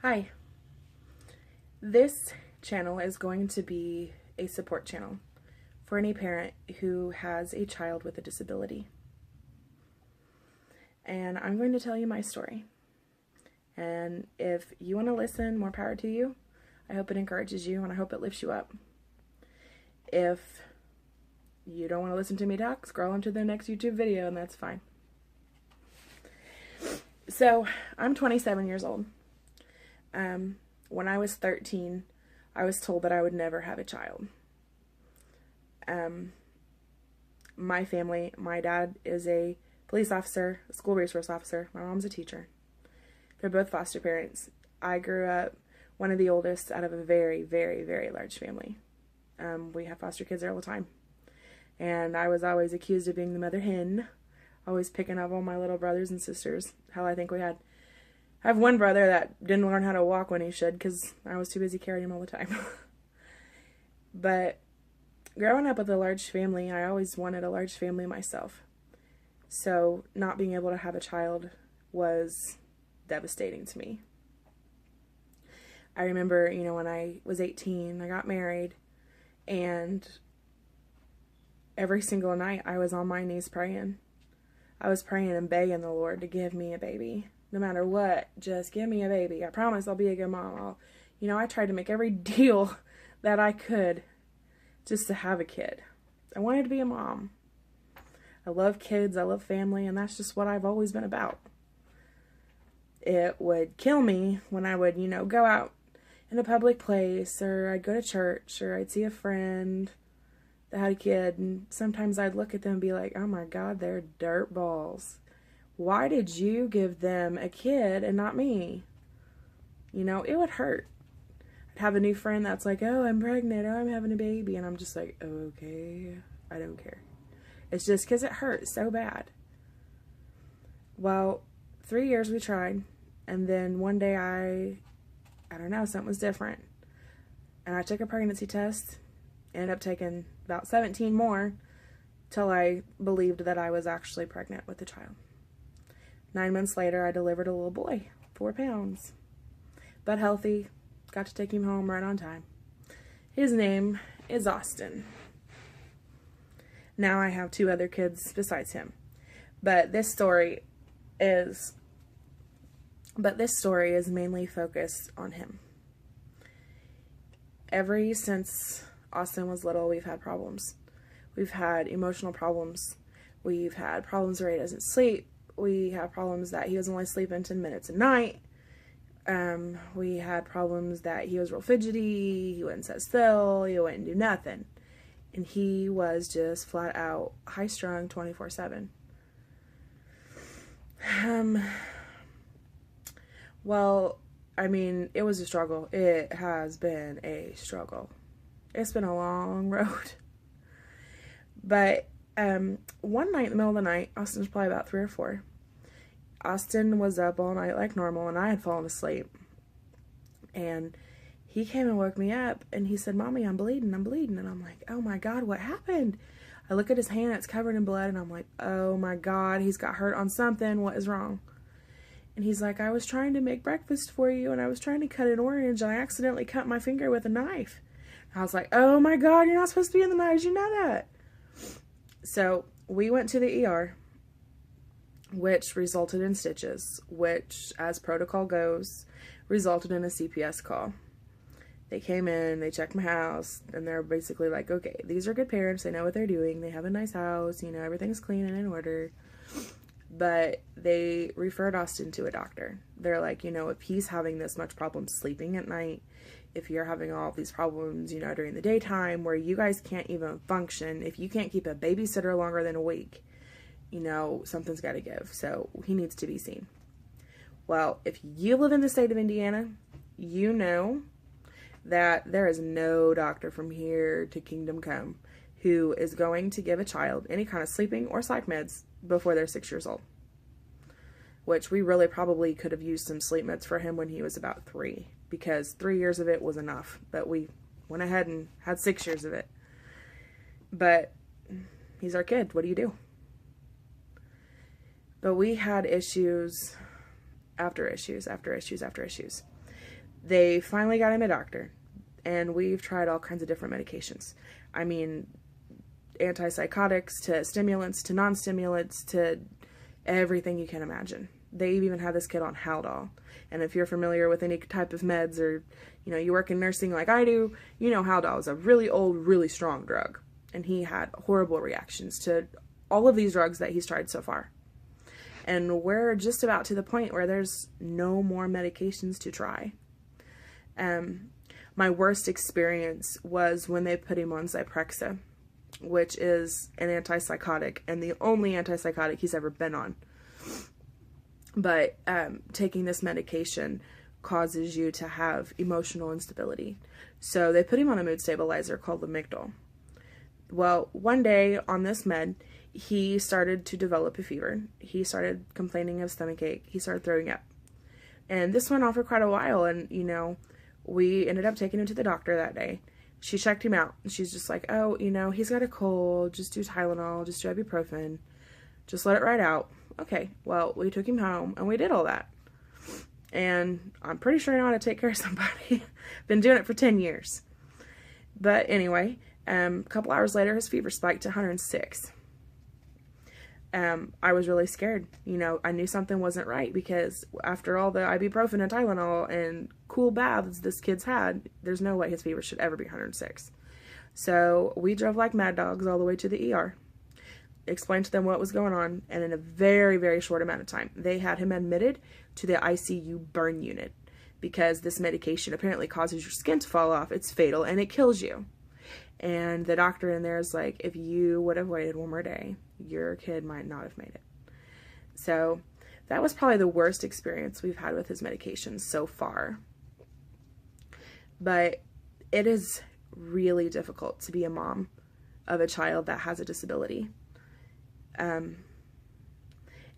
Hi. This channel is going to be a support channel for any parent who has a child with a disability. And I'm going to tell you my story. And if you want to listen, more power to you. I hope it encourages you and I hope it lifts you up. If you don't want to listen to me talk, scroll on to the next YouTube video and that's fine. So, I'm 27 years old. When I was 13, I was told that I would never have a child. My family, my dad is a police officer, a school resource officer. My mom's a teacher. They're both foster parents. I grew up one of the oldest out of a very, very, very large family. We have foster kids there all the time. And I was always accused of being the mother hen, always picking up on my little brothers and sisters. Hell, I have one brother that didn't learn how to walk when he should because I was too busy carrying him all the time. But growing up with a large family, I always wanted a large family myself. So not being able to have a child was devastating to me. I remember, when I was 18, I got married, and every single night I was on my knees praying. I was praying and begging the Lord to give me a baby. No matter what, just give me a baby. I promise I'll be a good mom. I tried to make every deal that I could just to have a kid. I wanted to be a mom. I love kids, I love family, and that's just what I've always been about. It would kill me when I would, go out in a public place, or I'd go to church, or I'd see a friend that had a kid, and sometimes I'd look at them and be like, oh my God, they're dirt balls. Why did you give them a kid and not me? It would hurt. I'd have a new friend that's like, oh, I'm pregnant, oh, I'm having a baby, and I'm just like, okay, I don't care. It's just because it hurts so bad. Well, 3 years we tried, and then one day I don't know, something was different. And I took a pregnancy test, ended up taking about 17 more, till I believed that I was actually pregnant with a child. 9 months later, I delivered a little boy, 4 pounds, but healthy. Got to take him home right on time. His name is Austin. Now I have 2 other kids besides him, but this story is mainly focused on him. Ever since Austin was little, we've had problems. We've had emotional problems. We've had problems where he doesn't sleep. We have problems that he was only sleeping 10 minutes a night. We had problems that he was real fidgety, he wouldn't sit still, he wouldn't do nothing. And he was just flat out high-strung 24/7. Well, it was a struggle. It has been a struggle. It's been a long road. But one night in the middle of the night, Austin was probably about 3 or 4. Austin was up all night like normal, and I had fallen asleep. And he came and woke me up, and he said, Mommy, I'm bleeding. And I'm like, oh my God, what happened? I look at his hand, it's covered in blood, and I'm like, oh my God, he's got hurt on something. What is wrong? And he's like, I was trying to make breakfast for you, and I was trying to cut an orange, and I accidentally cut my finger with a knife. And I was like, oh my God, you're not supposed to be in the knives, you know that. So we went to the ER, which resulted in stitches, which, as protocol goes, resulted in a CPS call. They came in, they checked my house, and they're basically like, okay, these are good parents, they know what they're doing, they have a nice house, everything's clean and in order. But they referred Austin to a doctor. They're like, if he's having this much problem sleeping at night, if you're having all these problems, during the daytime where you guys can't even function, if you can't keep a babysitter longer than a week, something's got to give. So he needs to be seen. Well, if you live in the state of Indiana, you know that there is no doctor from here to Kingdom Come who is going to give a child any kind of sleeping or psych meds before they're 6 years old. Which we really probably could have used some sleep meds for him when he was about 3, because 3 years of it was enough. But we went ahead and had 6 years of it. But he's our kid. What do you do? But we had issues after issues after issues after issues. They finally got him a doctor, and we've tried all kinds of different medications. I mean, antipsychotics to stimulants to non-stimulants to everything you can imagine. They even had this kid on Haldol. And if you're familiar with any type of meds, or you work in nursing like I do, Haldol is a really old, really strong drug. And he had horrible reactions to all of these drugs that he's tried so far. And we're just about to the point where there's no more medications to try. My worst experience was when they put him on Zyprexa, which is an antipsychotic and the only antipsychotic he's ever been on. But taking this medication causes you to have emotional instability. So they put him on a mood stabilizer called Lamictal. Well, one day on this med, he started to develop a fever. He started complaining of stomach ache. He started throwing up. And this went on for quite a while. And, we ended up taking him to the doctor that day. She checked him out. And she's just like, oh, he's got a cold. Just do Tylenol. Just do ibuprofen. Just let it ride out. Okay, well, we took him home and we did all that. And I'm pretty sure I know how to take care of somebody. Been doing it for 10 years. But anyway, a couple hours later, his fever spiked to 106. I was really scared. I knew something wasn't right, because after all the ibuprofen and Tylenol and cool baths this kid's had, there's no way his fever should ever be 106. So we drove like mad dogs all the way to the ER. Explained to them what was going on, and in a very, very short amount of time, they had him admitted to the ICU burn unit, because this medication apparently causes your skin to fall off. It's fatal and it kills you. And the doctor in there is like, if you would have waited one more day, your kid might not have made it. So that was probably the worst experience we've had with his medications so far. But it is really difficult to be a mom of a child that has a disability.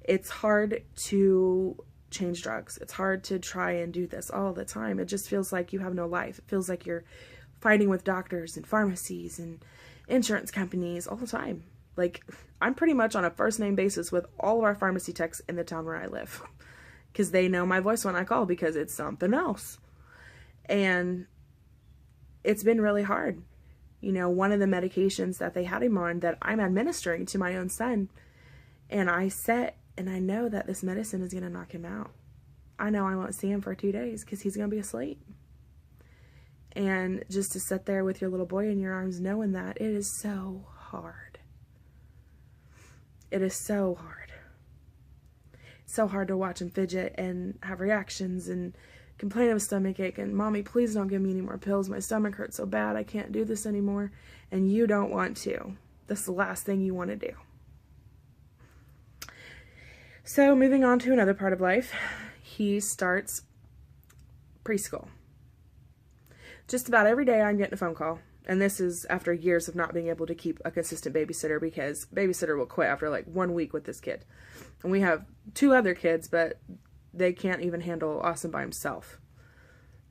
It's hard to change drugs. It's hard to try and do this all the time. It just feels like you have no life. It feels like you're fighting with doctors and pharmacies and insurance companies all the time. Like, I'm pretty much on a first name basis with all of our pharmacy techs in the town where I live, because they know my voice when I call, because it's something else. And it's been really hard. One of the medications that they had him on that I'm administering to my own son, and I know that this medicine is going to knock him out. I know I won't see him for 2 days because he's going to be asleep. And just to sit there with your little boy in your arms knowing that, it is so hard. It is so hard. It's so hard to watch him fidget and have reactions and complain of stomach ache and, Mommy, please don't give me any more pills. My stomach hurts so bad. I can't do this anymore. And you don't want to. That's the last thing you want to do. So moving on to another part of life, he starts preschool. Just about every day I'm getting a phone call. And this is after years of not being able to keep a consistent babysitter, because babysitter will quit after like 1 week with this kid. And we have 2 other kids, but they can't even handle Austin by himself.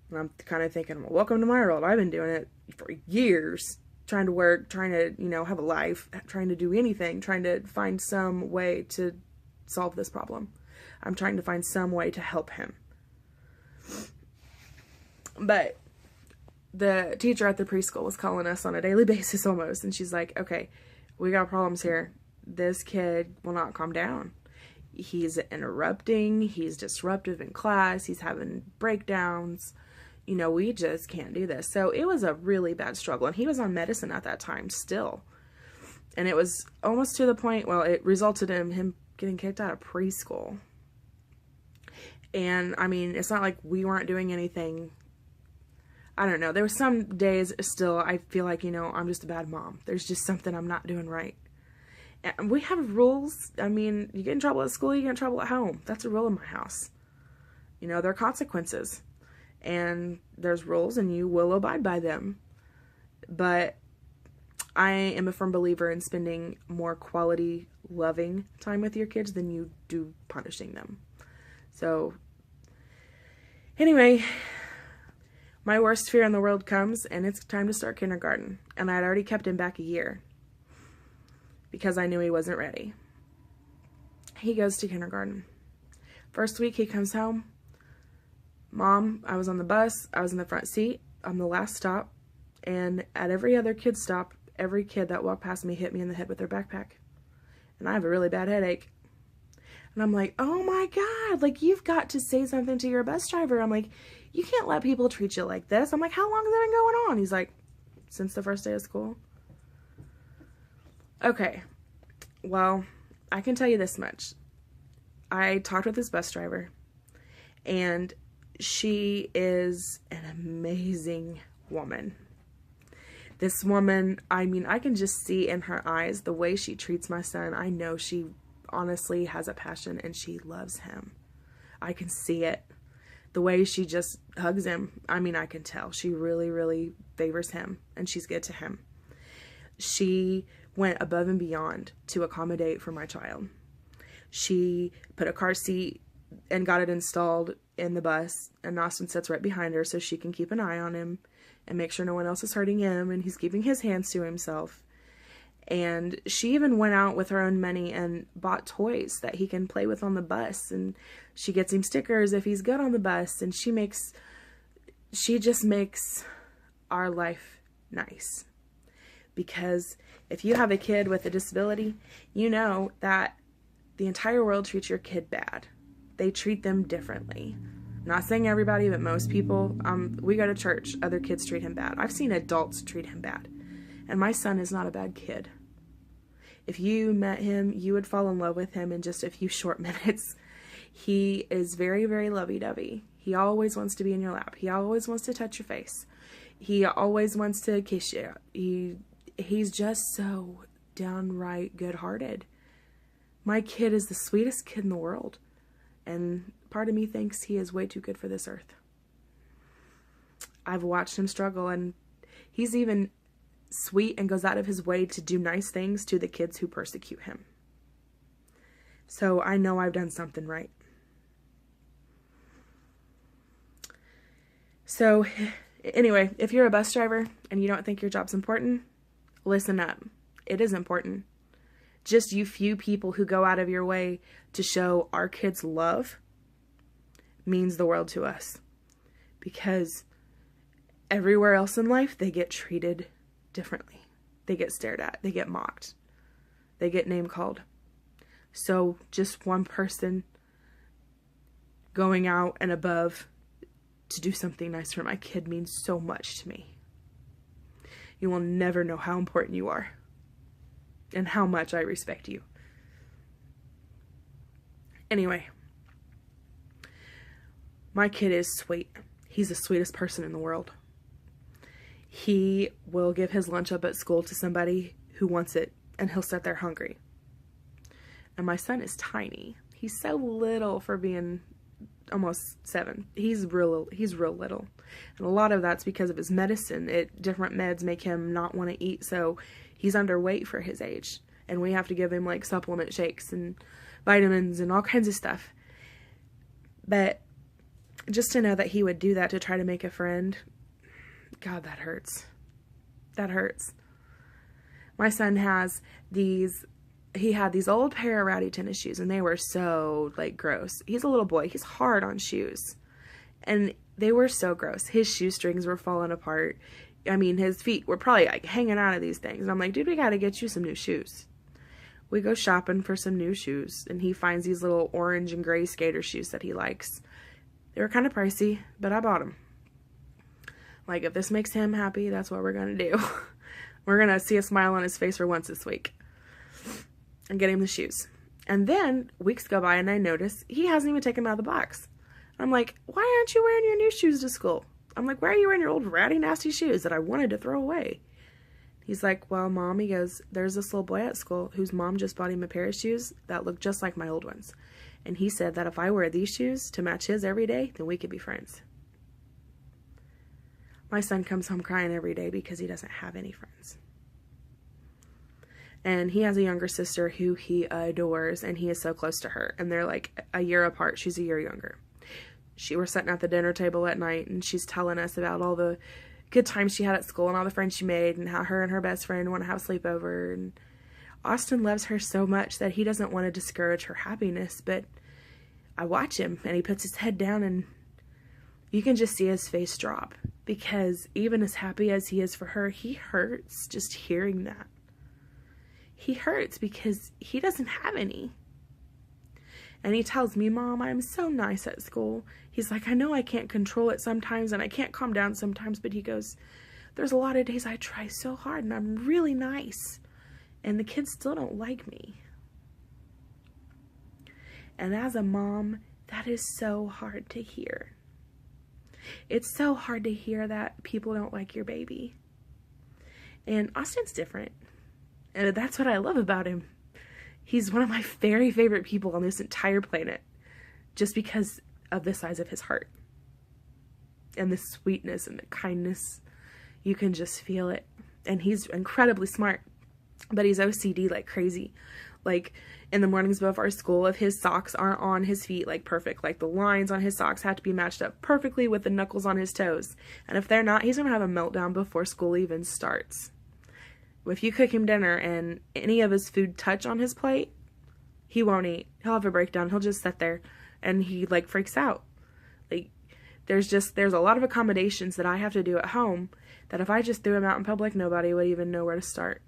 And I'm kind of thinking, well, welcome to my world. I've been doing it for years, trying to work, trying to, have a life, trying to do anything, trying to find some way to solve this problem. I'm trying to find some way to help him. But the teacher at the preschool was calling us on a daily basis almost, and she's like, okay, we got problems here. This kid will not calm down. He's interrupting, he's disruptive in class, he's having breakdowns. We just can't do this. So it was a really bad struggle, and he was on medicine at that time still. And it was almost to the point, well, it resulted in him getting kicked out of preschool. And I mean, it's not like we weren't doing anything. I don't know. There were some days still I feel like, I'm just a bad mom. There's just something I'm not doing right. And we have rules. I mean, you get in trouble at school, you get in trouble at home. That's a rule in my house. There are consequences. And there's rules, and you will abide by them. But I am a firm believer in spending more quality, loving time with your kids than you do punishing them. So, anyway, my worst fear in the world comes, and it's time to start kindergarten. And I'd already kept him back a year because I knew he wasn't ready. He goes to kindergarten. First week he comes home, Mom, I was on the bus, I was in the front seat on the last stop, and at every other kid stop, every kid that walked past me hit me in the head with their backpack. And I have a really bad headache. And I'm like, oh my God, like, you've got to say something to your bus driver. I'm like, you can't let people treat you like this. I'm like, how long has that been going on? He's like, since the first day of school. Okay, well, I can tell you this much. I talked with this bus driver, and she is an amazing woman. This woman, I mean, I can just see in her eyes the way she treats my son. I know she honestly has a passion and she loves him. I can see it. The way she just hugs him, I mean, I can tell. She really, really favors him and she's good to him. She went above and beyond to accommodate for my child. She put a car seat and got it installed in the bus, and Austin sits right behind her so she can keep an eye on him and make sure no one else is hurting him, and he's keeping his hands to himself. And she even went out with her own money and bought toys that he can play with on the bus, and she gets him stickers if he's good on the bus, and she just makes our life nice. Because if you have a kid with a disability, you know that the entire world treats your kid bad. They treat them differently. Not saying everybody, but most people. We go to church, other kids treat him bad. I've seen adults treat him bad. And my son is not a bad kid. If you met him, you would fall in love with him in just a few short minutes. He is very, very lovey-dovey. He always wants to be in your lap. He always wants to touch your face. He always wants to kiss you. He's just so downright good-hearted. My kid is the sweetest kid in the world. And part of me thinks he is way too good for this earth. I've watched him struggle, and he's even sweet and goes out of his way to do nice things to the kids who persecute him. So I know I've done something right. So anyway, if you're a bus driver and you don't think your job's important, listen up. It is important. Just you few people who go out of your way to show our kids love means the world to us. Because everywhere else in life, they get treated differently. They get stared at. They get mocked. They get name called. So just one person going out and above to do something nice for my kid means so much to me. You will never know how important you are and how much I respect you. Anyway, my kid is sweet. He's the sweetest person in the world. He will give his lunch up at school to somebody who wants it, and he'll sit there hungry. And my son is tiny. He's so little for being almost 7. He's real little. And a lot of that's because of his medicine. Different meds make him not want to eat, so he's underweight for his age. And we have to give him like supplement shakes and vitamins and all kinds of stuff. But just to know that he would do that to try to make a friend, God, that hurts. That hurts. My son has he had these old pair of rowdy tennis shoes, and they were so, like, gross. He's a little boy. He's hard on shoes. And they were so gross. His shoestrings were falling apart. I mean, his feet were probably, like, hanging out of these things. And I'm like, dude, we gotta get you some new shoes. We go shopping for some new shoes, and he finds these little orange and gray skater shoes that he likes. They were kind of pricey, but I bought them. Like, if this makes him happy, that's what we're gonna do. We're gonna see a smile on his face for once this week and get him the shoes. And then weeks go by and I notice he hasn't even taken them out of the box. I'm like, why aren't you wearing your new shoes to school? I'm like, why are you wearing your old ratty nasty shoes that I wanted to throw away? He's like, well, Mom, he goes, there's this little boy at school whose mom just bought him a pair of shoes that look just like my old ones. And he said that if I wear these shoes to match his every day, then we could be friends. My son comes home crying every day because he doesn't have any friends. And he has a younger sister who he adores, and he is so close to her. And they're like a year apart. She's a year younger. We're sitting at the dinner table at night, and she's telling us about all the good times she had at school and all the friends she made, and how her and her best friend want to have a sleepover. And Austin loves her so much that he doesn't want to discourage her happiness, but I watch him, and he puts his head down, and you can just see his face drop, because even as happy as he is for her, he hurts just hearing that. He hurts because he doesn't have any. And he tells me, Mom, I'm so nice at school. He's like, I know I can't control it sometimes and I can't calm down sometimes, but he goes, there's a lot of days I try so hard and I'm really nice, and the kids still don't like me. And as a mom, that is so hard to hear. It's so hard to hear that people don't like your baby. And Austin's different. And that's what I love about him. He's one of my very favorite people on this entire planet, just because of the size of his heart. And the sweetness and the kindness. You can just feel it. And he's incredibly smart. But he's OCD like crazy. Like, in the mornings before school, if his socks aren't on his feet like perfect, like the lines on his socks have to be matched up perfectly with the knuckles on his toes. And if they're not, he's gonna have a meltdown before school even starts. If you cook him dinner and any of his food touch on his plate, he won't eat. He'll have a breakdown. He'll just sit there and he like freaks out. Like, there's a lot of accommodations that I have to do at home that if I just threw him out in public, nobody would even know where to start.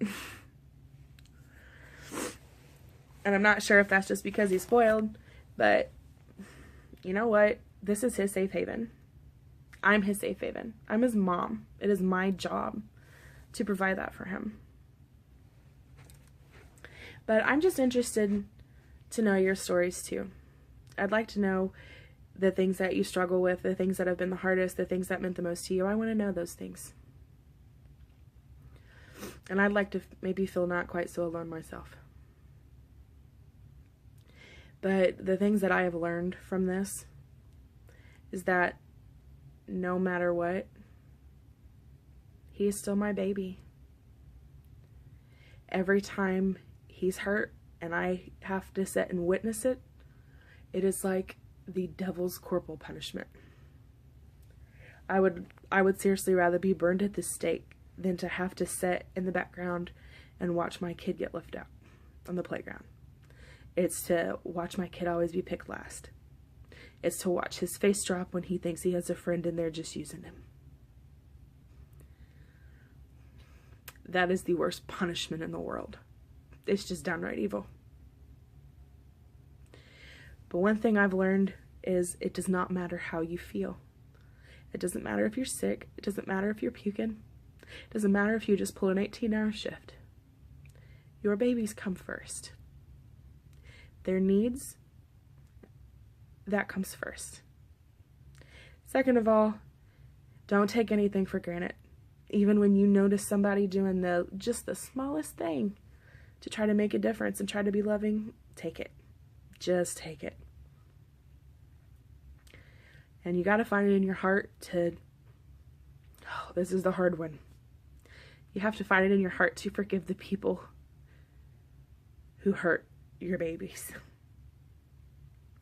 And I'm not sure if that's just because he's spoiled, but you know what? This is his safe haven. I'm his safe haven. I'm his mom. It is my job to provide that for him. But I'm just interested to know your stories too. I'd like to know the things that you struggle with, the things that have been the hardest, the things that meant the most to you. I want to know those things. And I'd like to maybe feel not quite so alone myself. But the things that I have learned from this is that no matter what, he is still my baby. Every time he's hurt and I have to sit and witness it, it is like the devil's corporal punishment. I would seriously rather be burned at the stake than to have to sit in the background and watch my kid get left out on the playground. It's to watch my kid always be picked last. It's to watch his face drop when he thinks he has a friend and they're just using him. That is the worst punishment in the world. It's just downright evil. But one thing I've learned is it does not matter how you feel. It doesn't matter if you're sick. It doesn't matter if you're puking. It doesn't matter if you just pull an 18-hour shift. Your babies come first. Their needs, that comes first. Second of all, don't take anything for granted. Even when you notice somebody doing just the smallest thing to try to make a difference and try to be loving, take it. Just take it. And you got to find it in your heart to, this is the hard one. You have to find it in your heart to forgive the people who hurt your babies.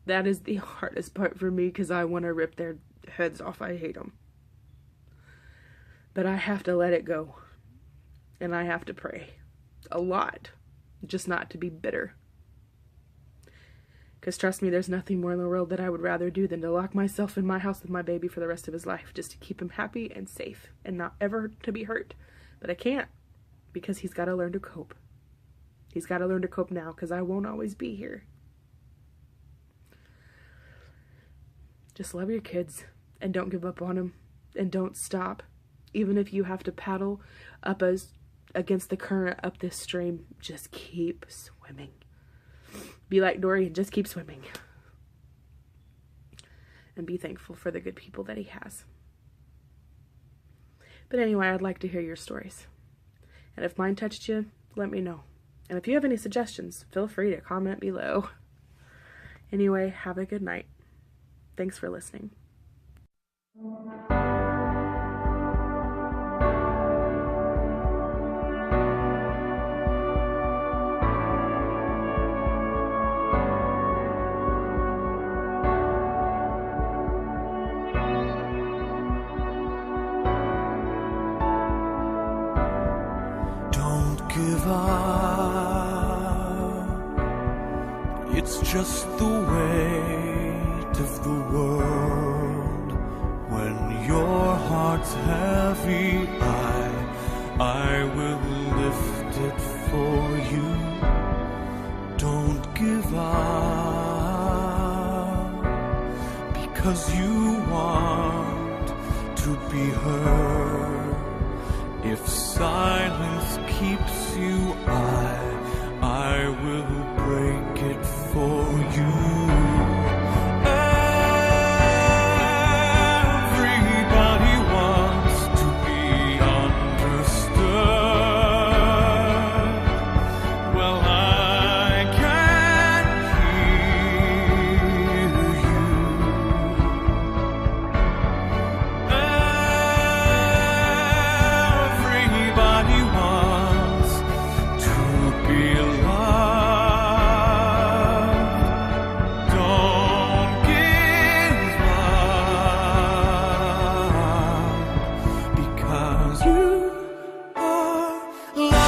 That is the hardest part for me because I want to rip their heads off. I hate them. But I have to let it go. And I have to pray a lot. Just not to be bitter. Because trust me, there's nothing more in the world that I would rather do than to lock myself in my house with my baby for the rest of his life. Just to keep him happy and safe. And not ever to be hurt. But I can't. Because he's got to learn to cope. He's got to learn to cope now because I won't always be here. Just love your kids and don't give up on them and don't stop. Even if you have to paddle up against the current up this stream, just keep swimming. Be like Dory and just keep swimming. And be thankful for the good people that he has. But anyway, I'd like to hear your stories. And if mine touched you, let me know. And if you have any suggestions, feel free to comment below. Anyway, have a good night. Thanks for listening. Don't give up. It's just the weight of the world it's heavy, I will lift it for you. Don't give up, because you want to be heard. If silence keeps you, I will break it for you. Everybody wants to be understood. Well, I can hear you. Everybody wants to be loved. Don't give up, because you are loved.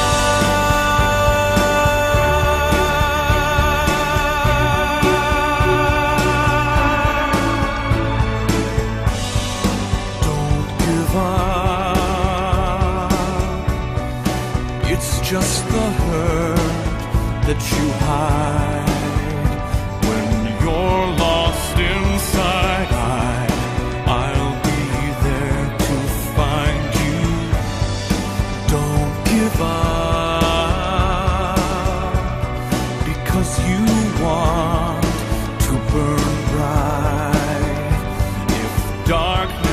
Don't give up. It's just the hurt that you hide. When you're lost inside, I'll be there to find you. Don't give up, because you want to burn bright. If darkness